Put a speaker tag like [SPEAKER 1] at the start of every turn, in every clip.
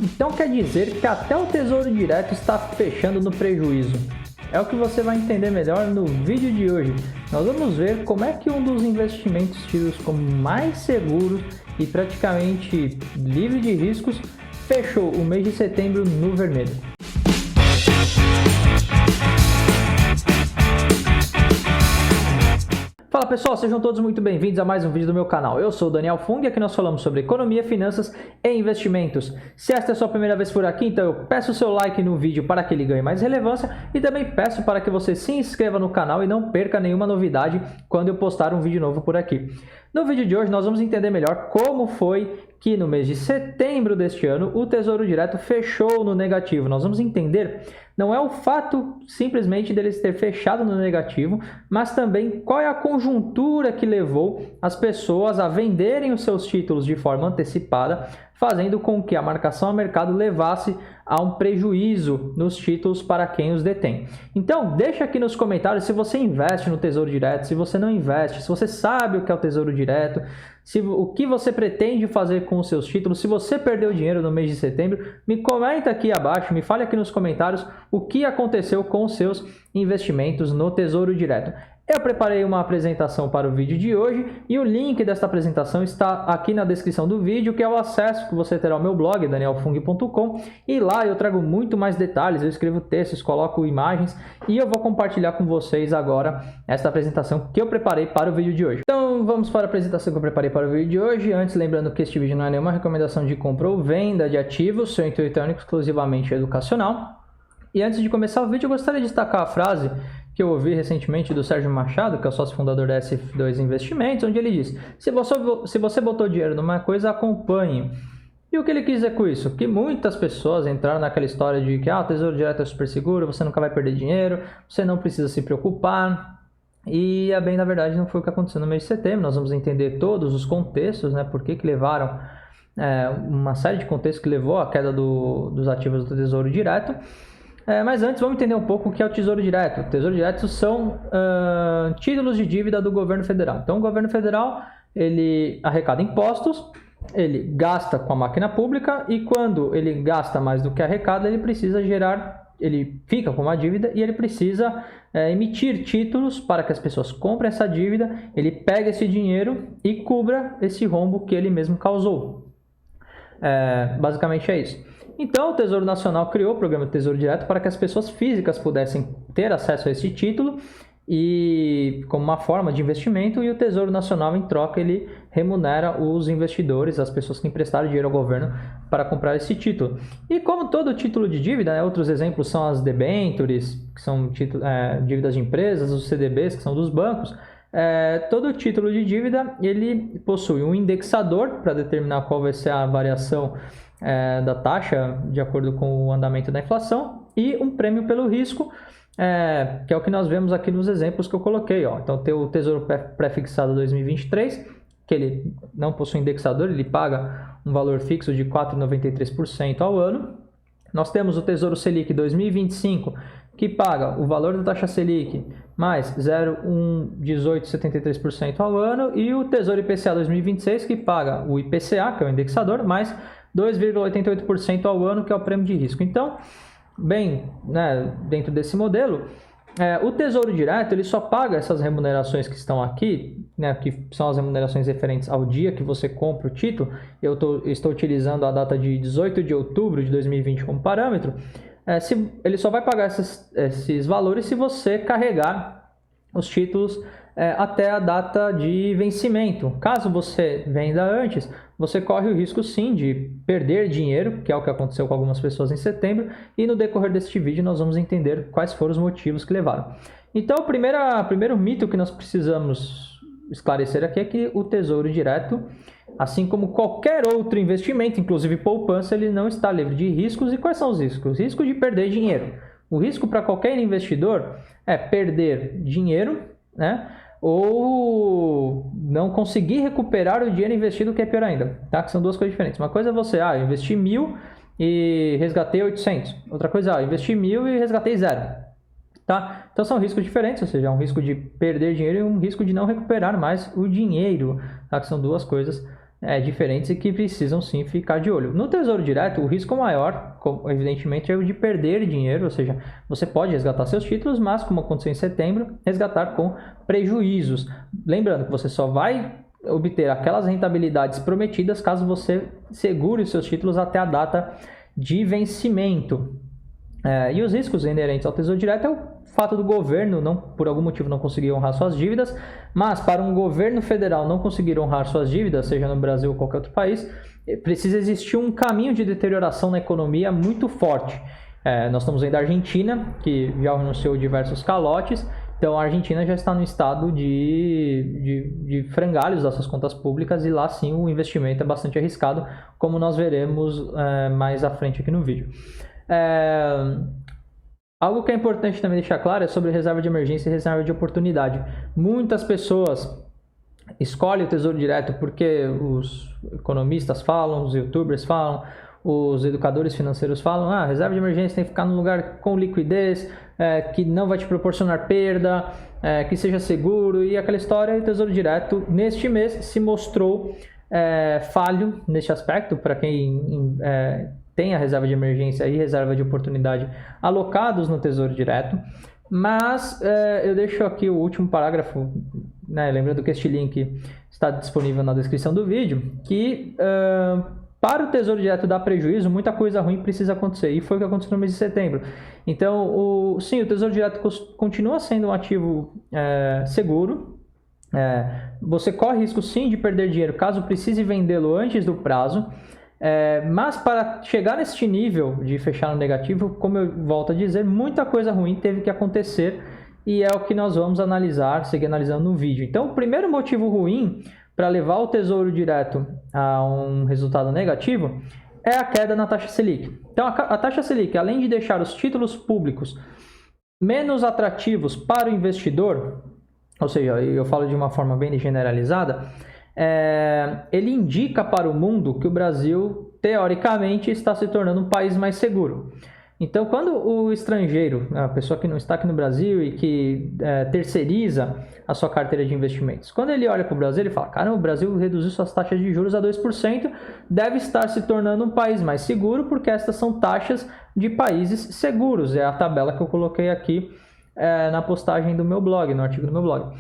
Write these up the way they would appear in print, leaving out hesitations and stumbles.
[SPEAKER 1] Então quer dizer que até o Tesouro Direto está fechando no prejuízo. É o que você vai entender melhor no vídeo de hoje. Nós vamos ver como é que um dos investimentos tidos como mais seguros e praticamente livre de riscos fechou o mês de setembro no vermelho. Fala pessoal, sejam todos muito bem-vindos a mais um vídeo do meu canal. Eu sou o Daniel Fung e aqui nós falamos sobre economia, finanças e investimentos. Se esta é a sua primeira vez por aqui, então eu peço o seu like no vídeo para que ele ganhe mais relevância e também peço para que você se inscreva no canal e não perca nenhuma novidade quando eu postar um vídeo novo por aqui. No vídeo de hoje nós vamos entender melhor como foi que no mês de setembro deste ano o Tesouro Direto fechou no negativo. Nós vamos entender não é o fato simplesmente deles ter fechado no negativo, mas também qual é a conjuntura que levou as pessoas a venderem os seus títulos de forma antecipada, fazendo com que a marcação a mercado levasse a um prejuízo nos títulos para quem os detém. Então, deixa aqui nos comentários se você investe no Tesouro Direto, se você não investe, se você sabe o que é o Tesouro Direto, o que você pretende fazer com os seus títulos, se você perdeu dinheiro no mês de setembro, me comenta aqui abaixo, me fale aqui nos comentários o que aconteceu com os seus investimentos no Tesouro Direto. Eu preparei uma apresentação para o vídeo de hoje e o link desta apresentação está aqui na descrição do vídeo, que é o acesso que você terá ao meu blog, danielfung.com, e lá eu trago muito mais detalhes, eu escrevo textos, coloco imagens e eu vou compartilhar com vocês agora esta apresentação que eu preparei para o vídeo de hoje. Então vamos para a apresentação que eu preparei para o vídeo de hoje. Antes, lembrando que este vídeo não é nenhuma recomendação de compra ou venda de ativos, seu intuito é exclusivamente educacional. E antes de começar o vídeo, eu gostaria de destacar a frase que eu ouvi recentemente do Sérgio Machado, que é o sócio fundador da SF2 Investimentos, onde ele diz: se você botou dinheiro numa coisa, acompanhe. E o que ele quis dizer com isso? Que muitas pessoas entraram naquela história de que o Tesouro Direto é super seguro, você nunca vai perder dinheiro, você não precisa se preocupar. E bem, na verdade, não foi o que aconteceu no mês de setembro. Nós vamos entender todos os contextos, né? Por que levaram uma série de contextos que levou à queda dos ativos do Tesouro Direto. Mas antes vamos entender um pouco o que é o Tesouro Direto. O Tesouro Direto são títulos de dívida do governo federal. Então o governo federal ele arrecada impostos, ele gasta com a máquina pública e quando ele gasta mais do que arrecada, ele fica com uma dívida e ele precisa emitir títulos para que as pessoas comprem essa dívida, ele pega esse dinheiro e cubra esse rombo que ele mesmo causou. Basicamente é isso. Então, o Tesouro Nacional criou o programa do Tesouro Direto para que as pessoas físicas pudessem ter acesso a esse título e como uma forma de investimento, e o Tesouro Nacional, em troca, ele remunera os investidores, as pessoas que emprestaram dinheiro ao governo para comprar esse título. E como todo título de dívida, né, outros exemplos são as debêntures, que são dívidas de empresas, os CDBs, que são dos bancos. Todo título de dívida ele possui um indexador para determinar qual vai ser a variação da taxa de acordo com o andamento da inflação e um prêmio pelo risco, que é o que nós vemos aqui nos exemplos que eu coloquei. Então tem o Tesouro Pré-fixado 2023, que ele não possui indexador, ele paga um valor fixo de 4,93% ao ano. Nós temos o Tesouro Selic 2025, que paga o valor da taxa Selic mais 0,1873% ao ano, e o Tesouro IPCA 2026, que paga o IPCA, que é o indexador, mais 2,88% ao ano, que é o prêmio de risco. Então, dentro desse modelo, o Tesouro Direto ele só paga essas remunerações que estão aqui, que são as remunerações referentes ao dia que você compra o título. Eu estou utilizando a data de 18 de outubro de 2020 como parâmetro. Ele só vai pagar esses valores se você carregar os títulos até a data de vencimento. Caso você venda antes, você corre o risco sim de perder dinheiro, que é o que aconteceu com algumas pessoas em setembro, e no decorrer deste vídeo nós vamos entender quais foram os motivos que levaram. Então o primeiro mito que nós precisamos esclarecer aqui é que o Tesouro Direto, assim como qualquer outro investimento, inclusive poupança, ele não está livre de riscos. E quais são os riscos? O risco de perder dinheiro. O risco para qualquer investidor é perder dinheiro, ou não conseguir recuperar o dinheiro investido, que é pior ainda, que são duas coisas diferentes. Uma coisa é você, eu investi 1.000 e resgatei 800. Outra coisa, eu investi 1.000 e resgatei 0. Então são riscos diferentes, ou seja, um risco de perder dinheiro e um risco de não recuperar mais o dinheiro, que são duas coisas diferentes e que precisam sim ficar de olho. No Tesouro Direto, o risco maior, evidentemente, é o de perder dinheiro, ou seja, você pode resgatar seus títulos, mas, como aconteceu em setembro, resgatar com prejuízos. Lembrando que você só vai obter aquelas rentabilidades prometidas caso você segure os seus títulos até a data de vencimento. E os riscos inerentes ao Tesouro Direto é o fato do governo, não, por algum motivo, não conseguir honrar suas dívidas, mas para um governo federal não conseguir honrar suas dívidas, seja no Brasil ou qualquer outro país, precisa existir um caminho de deterioração na economia muito forte. Nós estamos vendo a Argentina, que já anunciou diversos calotes, então a Argentina já está no estado de frangalhos das suas contas públicas e lá sim o investimento é bastante arriscado, como nós veremos mais à frente aqui no vídeo. Algo que é importante também deixar claro é sobre reserva de emergência e reserva de oportunidade. Muitas pessoas escolhem o Tesouro Direto porque os economistas falam, os youtubers falam, os educadores financeiros falam, reserva de emergência tem que ficar num lugar com liquidez, que não vai te proporcionar perda, que seja seguro, e aquela história. O Tesouro Direto neste mês se mostrou falho neste aspecto. Para quem tem a reserva de emergência e reserva de oportunidade alocados no Tesouro Direto, mas eu deixo aqui o último parágrafo, lembrando que este link está disponível na descrição do vídeo, que para o Tesouro Direto dar prejuízo, muita coisa ruim precisa acontecer, e foi o que aconteceu no mês de setembro. Então, sim, o Tesouro Direto continua sendo um ativo seguro. Você corre risco sim de perder dinheiro caso precise vendê-lo antes do prazo. Mas para chegar neste nível de fechar no negativo, como eu volto a dizer, muita coisa ruim teve que acontecer, e é o que nós vamos seguir analisando no vídeo. Então, o primeiro motivo ruim para levar o Tesouro Direto a um resultado negativo é a queda na taxa Selic. Então, a taxa Selic, além de deixar os títulos públicos menos atrativos para o investidor, ou seja, eu falo de uma forma bem generalizada, ele indica para o mundo que o Brasil, teoricamente, está se tornando um país mais seguro. Então, quando o estrangeiro, a pessoa que não está aqui no Brasil e que terceiriza a sua carteira de investimentos, quando ele olha para o Brasil, ele fala, caramba, o Brasil reduziu suas taxas de juros a 2%, deve estar se tornando um país mais seguro, porque estas são taxas de países seguros. É a tabela que eu coloquei aqui na postagem do meu blog, no artigo do meu blog.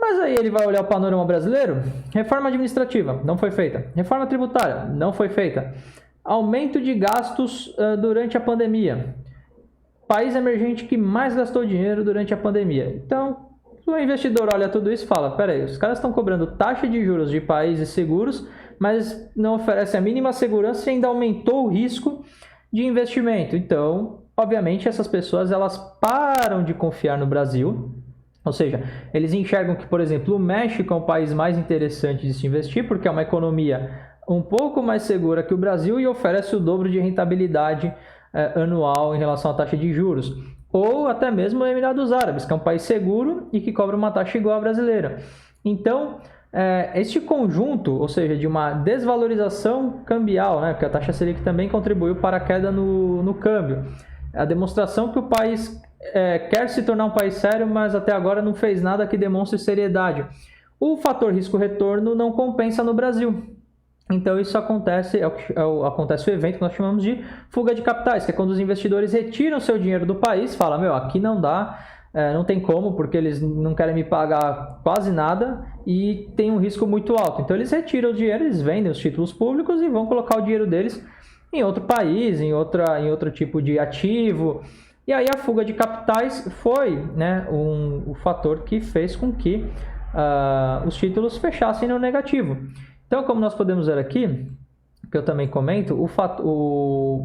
[SPEAKER 1] Mas aí ele vai olhar o panorama brasileiro. Reforma administrativa, não foi feita. Reforma tributária, não foi feita. Aumento de gastos durante a pandemia. País emergente que mais gastou dinheiro durante a pandemia. Então, o investidor olha tudo isso e fala, peraí, os caras estão cobrando taxa de juros de países seguros, mas não oferecem a mínima segurança e ainda aumentou o risco de investimento. Então, obviamente, essas pessoas elas param de confiar no Brasil. Ou seja, eles enxergam que, por exemplo, o México é um país mais interessante de se investir porque é uma economia um pouco mais segura que o Brasil e oferece o dobro de rentabilidade anual em relação à taxa de juros. Ou até mesmo o Emirados Árabes, que é um país seguro e que cobra uma taxa igual à brasileira. Então, este conjunto, ou seja, de uma desvalorização cambial, porque a taxa Selic também contribuiu para a queda no câmbio, a demonstração que o país quer se tornar um país sério, mas até agora não fez nada que demonstre seriedade. O fator risco-retorno não compensa no Brasil. Então isso acontece, acontece o evento que nós chamamos de fuga de capitais, que é quando os investidores retiram seu dinheiro do país, falam, aqui não dá, não tem como, porque eles não querem me pagar quase nada e tem um risco muito alto. Então eles retiram o dinheiro, eles vendem os títulos públicos e vão colocar o dinheiro deles em outro país, em outro tipo de ativo. E aí a fuga de capitais foi o fator que fez com que os títulos fechassem no negativo. Então, como nós podemos ver aqui, que eu também comento,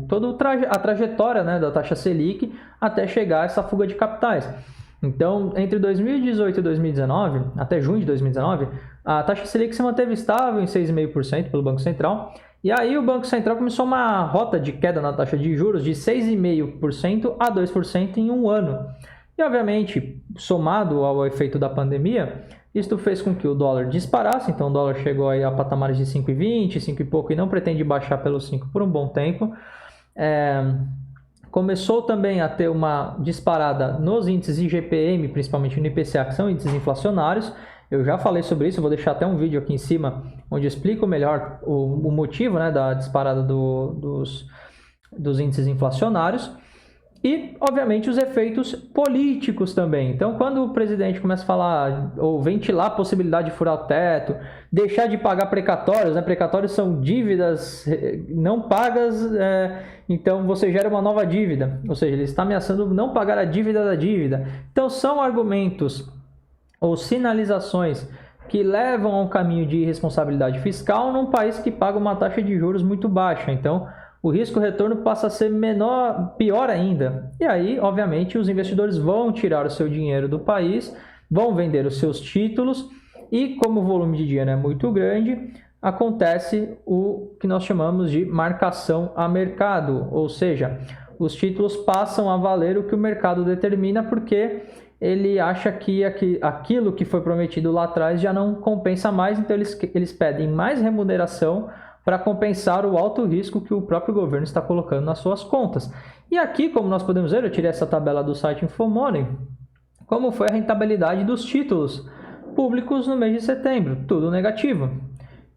[SPEAKER 1] toda a trajetória da taxa Selic até chegar a essa fuga de capitais. Então, entre 2018 e 2019, até junho de 2019, a taxa Selic se manteve estável em 6,5% pelo Banco Central. E aí o Banco Central começou uma rota de queda na taxa de juros de 6,5% a 2% em um ano. E, obviamente, somado ao efeito da pandemia, isto fez com que o dólar disparasse. Então, o dólar chegou aí a patamares de 5,20, 5 e pouco, e não pretende baixar pelos 5 por um bom tempo. Começou também a ter uma disparada nos índices IGPM, principalmente no IPCA, que são índices inflacionários. Eu já falei sobre isso, vou deixar até um vídeo aqui em cima onde eu explico melhor o motivo, né, da disparada dos índices inflacionários. E, obviamente, os efeitos políticos também. Então, quando o presidente começa a falar ou ventilar a possibilidade de furar o teto, deixar de pagar precatórios, né? Precatórios são dívidas não pagas, então você gera uma nova dívida. Ou seja, ele está ameaçando não pagar a dívida da dívida. Então, são argumentos ou sinalizações que levam a um caminho de irresponsabilidade fiscal num país que paga uma taxa de juros muito baixa. Então, o risco-retorno passa a ser pior ainda. E aí, obviamente, os investidores vão tirar o seu dinheiro do país, vão vender os seus títulos e, como o volume de dinheiro é muito grande, acontece o que nós chamamos de marcação a mercado, ou seja, os títulos passam a valer o que o mercado determina porque ele acha que aquilo que foi prometido lá atrás já não compensa mais, então eles pedem mais remuneração para compensar o alto risco que o próprio governo está colocando nas suas contas. E aqui, como nós podemos ver, eu tirei essa tabela do site Infomoney, como foi a rentabilidade dos títulos públicos no mês de setembro, tudo negativo.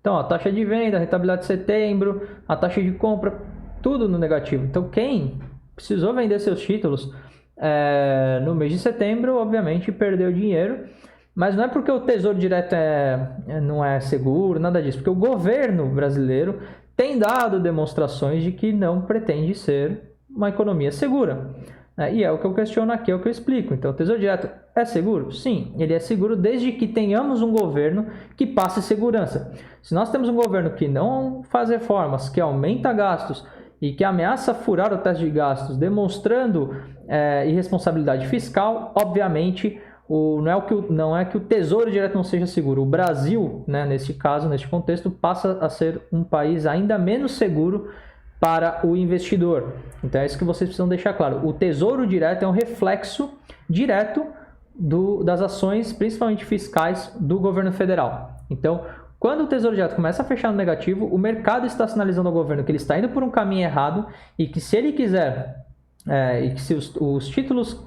[SPEAKER 1] Então, a taxa de venda, a rentabilidade de setembro, a taxa de compra, tudo no negativo. Então, quem precisou vender seus títulos no mês de setembro, obviamente, perdeu dinheiro. Mas não é porque o Tesouro Direto não é seguro, nada disso. Porque o governo brasileiro tem dado demonstrações de que não pretende ser uma economia segura. E é o que eu questiono aqui, é o que eu explico. Então, o Tesouro Direto é seguro? Sim, ele é seguro desde que tenhamos um governo que passe segurança. Se nós temos um governo que não faz reformas, que aumenta gastos e que ameaça furar o teto de gastos, demonstrando irresponsabilidade fiscal, obviamente não é que o Tesouro Direto não seja seguro. O Brasil, né, nesse caso, neste contexto, passa a ser um país ainda menos seguro para o investidor. Então é isso que vocês precisam deixar claro. O Tesouro Direto é um reflexo direto das ações, principalmente fiscais, do governo federal. Então, quando o Tesouro Direto começa a fechar no negativo, o mercado está sinalizando ao governo que ele está indo por um caminho errado e que se ele quiser e que se os títulos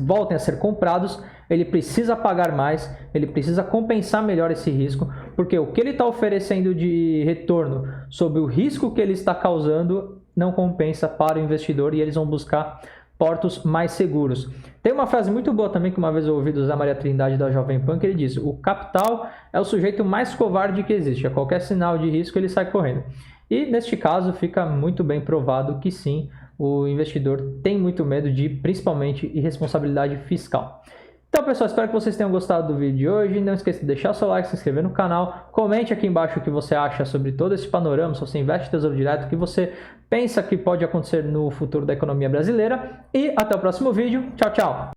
[SPEAKER 1] voltem a ser comprados, ele precisa pagar mais, ele precisa compensar melhor esse risco, porque o que ele está oferecendo de retorno sobre o risco que ele está causando não compensa para o investidor e eles vão buscar portos mais seguros. Tem uma frase muito boa também que uma vez eu ouvi do Zé Maria Trindade da Jovem Pan, que ele diz: o capital é o sujeito mais covarde que existe, a qualquer sinal de risco ele sai correndo. E neste caso fica muito bem provado que sim, o investidor tem muito medo de, principalmente, irresponsabilidade fiscal. Então, pessoal, espero que vocês tenham gostado do vídeo de hoje. Não esqueça de deixar seu like, se inscrever no canal. Comente aqui embaixo o que você acha sobre todo esse panorama, se você investe em Tesouro Direto, o que você pensa que pode acontecer no futuro da economia brasileira. E até o próximo vídeo. Tchau, tchau!